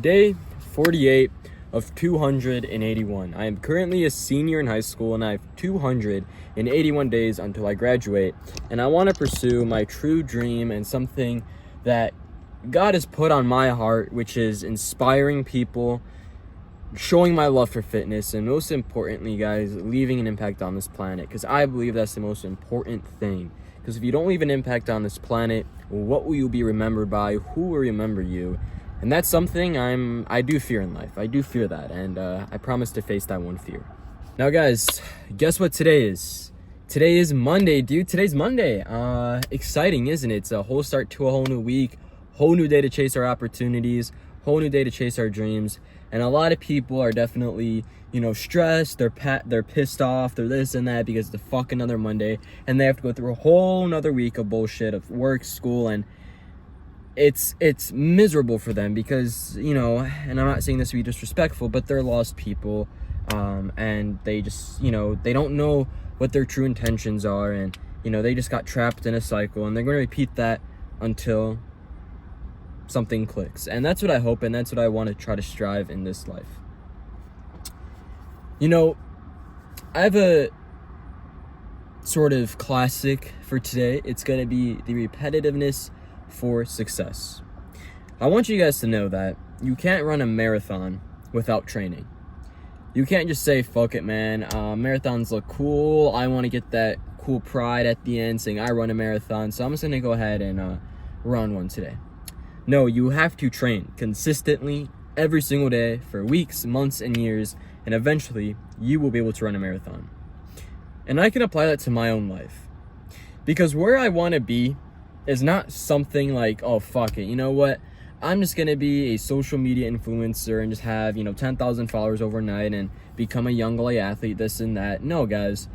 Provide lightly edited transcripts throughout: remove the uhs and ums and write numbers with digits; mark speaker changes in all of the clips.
Speaker 1: Day 48 of 281. I am currently a senior in high school and I have 281 days until I graduate. And I want to pursue my true dream and something that God has put on my heart, which is inspiring people, showing my love for fitness, and most importantly, guys, leaving an impact on this planet. Because I believe that's the most important thing. Because if you don't leave an impact on this planet, what will you be remembered by? Who will remember you? And that's something I do fear in life. I do fear that, and I promise to face that one fear. Now, guys, guess what today is? Today is Monday, dude. Today's Monday. Exciting, isn't it? It's a whole start to a whole new week, whole new day to chase our opportunities, whole new day to chase our dreams. And a lot of people are definitely, stressed. They're pissed off. They're this and that because it's a fucking another Monday, and they have to go through a whole another week of bullshit of work, school, and it's miserable for them because, and I'm not saying this to be disrespectful, but they're lost people, and they just, they don't know what their true intentions are, and, they just got trapped in a cycle, and they're going to repeat that until something clicks. And that's what I hope, and that's what I want to try to strive in this life. I have a sort of classic for today. It's going to be the repetitiveness for success. I want you guys to know that you can't run a marathon without training. You can't just say, fuck it, man. Marathons look cool. I want to get that cool pride at the end saying I run a marathon, so I'm just going to go ahead and run one today. No, you have to train consistently every single day for weeks, months, and years, and eventually you will be able to run a marathon. And I can apply that to my own life. Because where I want to be is not something like, oh, fuck it, you know what? I'm just going to be a social media influencer and just have, 10,000 followers overnight and become a young LA athlete, this and that. No, guys,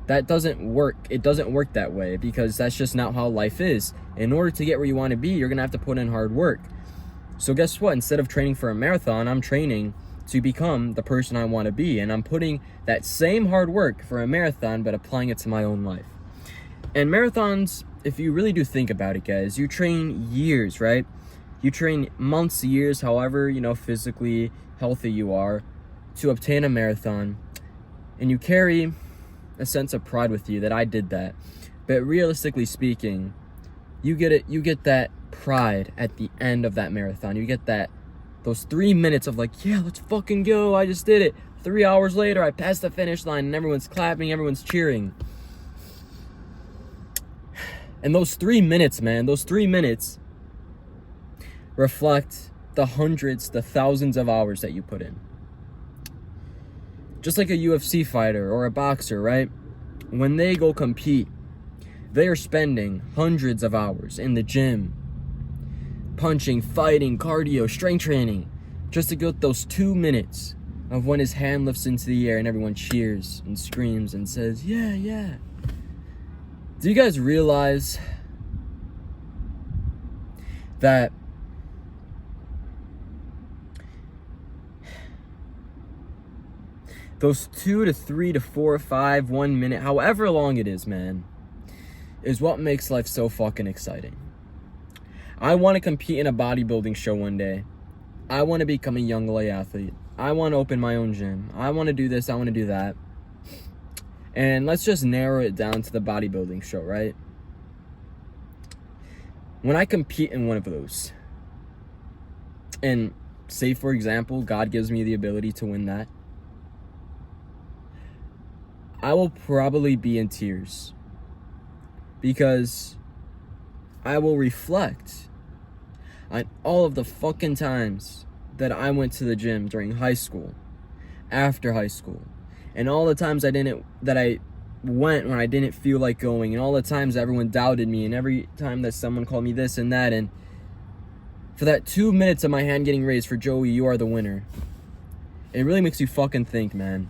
Speaker 1: that doesn't work. It doesn't work that way because that's just not how life is. In order to get where you want to be, you're going to have to put in hard work. So guess what? Instead of training for a marathon, I'm training to become the person I want to be. And I'm putting that same hard work for a marathon, but applying it to my own life. And marathons, if you really do think about it, guys, you train years, right? You train months, years, however, physically healthy you are to obtain a marathon. And you carry a sense of pride with you that I did that. But realistically speaking, you get that pride at the end of that marathon. You get those 3 minutes of like, yeah, let's fucking go. I just did it. 3 hours later, I passed the finish line and everyone's clapping, everyone's cheering. And those 3 minutes, man, reflect the hundreds, the thousands of hours that you put in. Just like a UFC fighter or a boxer, right? When they go compete, they are spending hundreds of hours in the gym, punching, fighting, cardio, strength training, just to get those 2 minutes of when his hand lifts into the air and everyone cheers and screams and says, yeah, yeah. Do you guys realize that those 2 to 3 to 4 or 5, 1 minute, however long it is, man, is what makes life so fucking exciting. I want to compete in a bodybuilding show one day. I want to become a young LA athlete. I want to open my own gym. I want to do this. I want to do that. And let's just narrow it down to the bodybuilding show, right? When I compete in one of those, and say, for example, God gives me the ability to win that, I will probably be in tears because I will reflect on all of the fucking times that I went to the gym during high school, after high school, and all the times I went when I didn't feel like going, and all the times everyone doubted me, and every time that someone called me this and that, and for that 2 minutes of my hand getting raised for Joey, you are the winner. It really makes you fucking think, man.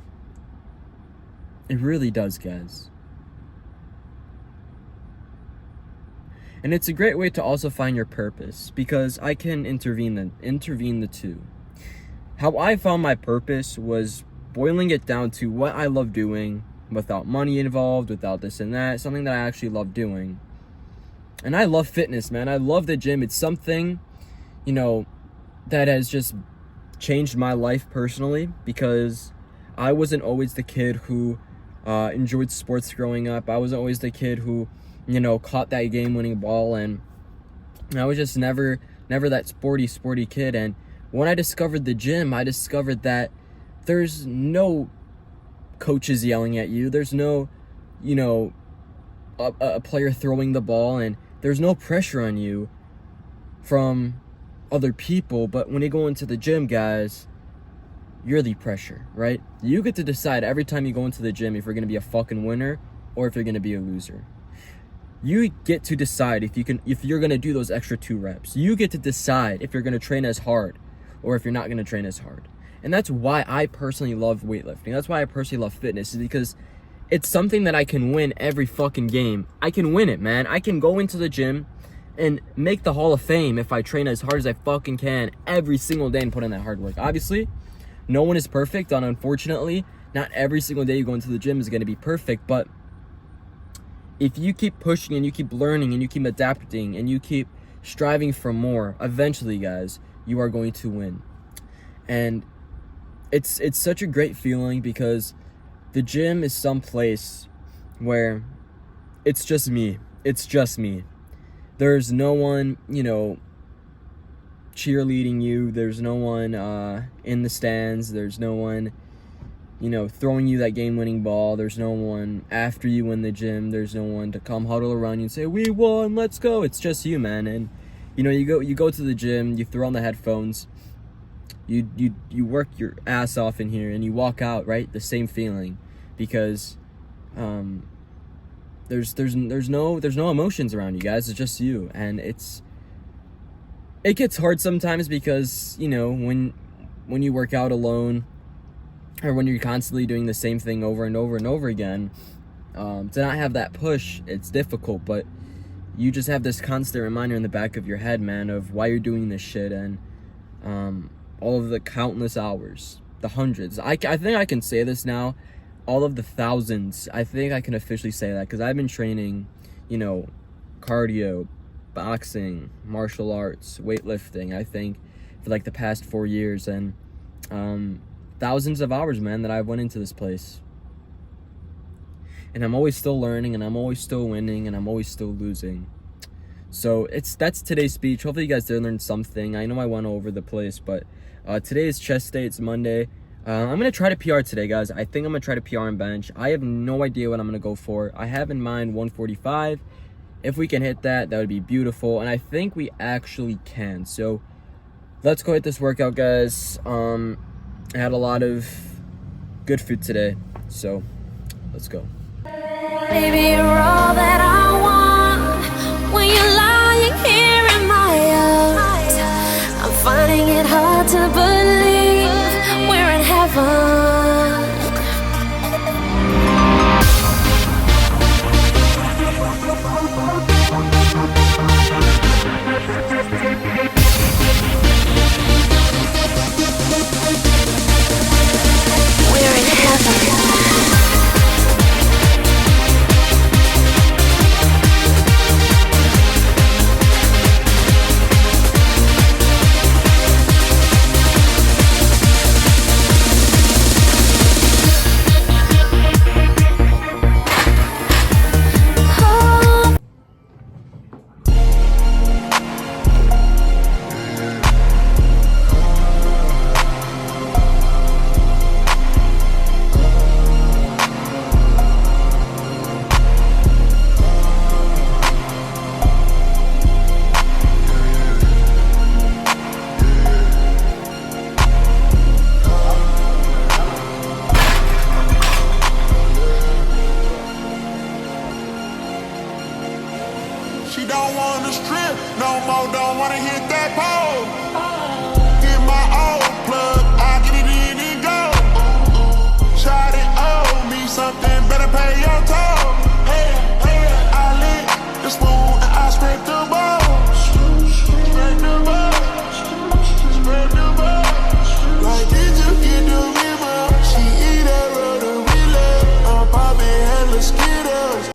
Speaker 1: It really does, guys. And it's a great way to also find your purpose, because I can intervene the two. How I found my purpose was boiling it down to what I love doing without money involved, without this and that, something that I actually love doing. And I love fitness, man. I love the gym. It's something, that has just changed my life personally, because I wasn't always the kid who enjoyed sports growing up. I wasn't always the kid who, caught that game-winning ball, and I was just never that sporty kid. And when I discovered the gym, I discovered that there's no coaches yelling at you. There's no, a player throwing the ball, and there's no pressure on you from other people. But when you go into the gym, guys, you're the pressure, right? You get to decide every time you go into the gym if you're going to be a fucking winner or if you're going to be a loser. You get to decide if you're going to do those extra 2 reps. You get to decide if you're going to train as hard or if you're not going to train as hard. And that's why I personally love weightlifting. That's why I personally love fitness, is because it's something that I can win every fucking game. I can win it, man. I can go into the gym and make the Hall of Fame if I train as hard as I fucking can every single day and put in that hard work. Obviously, no one is perfect, and unfortunately, not every single day you go into the gym is going to be perfect. But if you keep pushing and you keep learning and you keep adapting and you keep striving for more, eventually, guys, you are going to win. And it's such a great feeling, because the gym is some place where it's just me. It's just me. There's no one, cheerleading you. There's no one in the stands. There's no one, throwing you that game-winning ball. There's no one after you in the gym. There's no one to come huddle around you and say, "We won, let's go." It's just you, man. And you go to the gym, you throw on the headphones, you work your ass off in here, and you walk out, right? The same feeling, because there's no emotions around you guys. It's just you. And it gets hard sometimes, because when you work out alone, or when you're constantly doing the same thing over and over and over again, to not have that push, it's difficult. But you just have this constant reminder in the back of your head, man, of why you're doing this shit, and all of the countless hours, the hundreds. I think I can say this now, all of the thousands. I think I can officially say that, because I've been training, cardio, boxing, martial arts, weightlifting, I think, for like the past 4 years, and thousands of hours, man, that I've went into this place. And I'm always still learning, and I'm always still winning, and I'm always still losing. So that's today's speech. Hopefully you guys did learn something. I know I went over the place, but today is chest day. It's Monday. I'm going to try to PR today, guys. I think I'm going to try to PR and bench. I have no idea what I'm going to go for. I have in mind 145. If we can hit that, that would be beautiful. And I think we actually can. So let's go hit this workout, guys. I had a lot of good food today. So let's go.
Speaker 2: Baby, you're all that I want. When you're lying here in my arms, I'm finding it hard to believe we're in heaven. We're in heaven.
Speaker 3: She don't wanna strip no more, don't wanna hit that pole.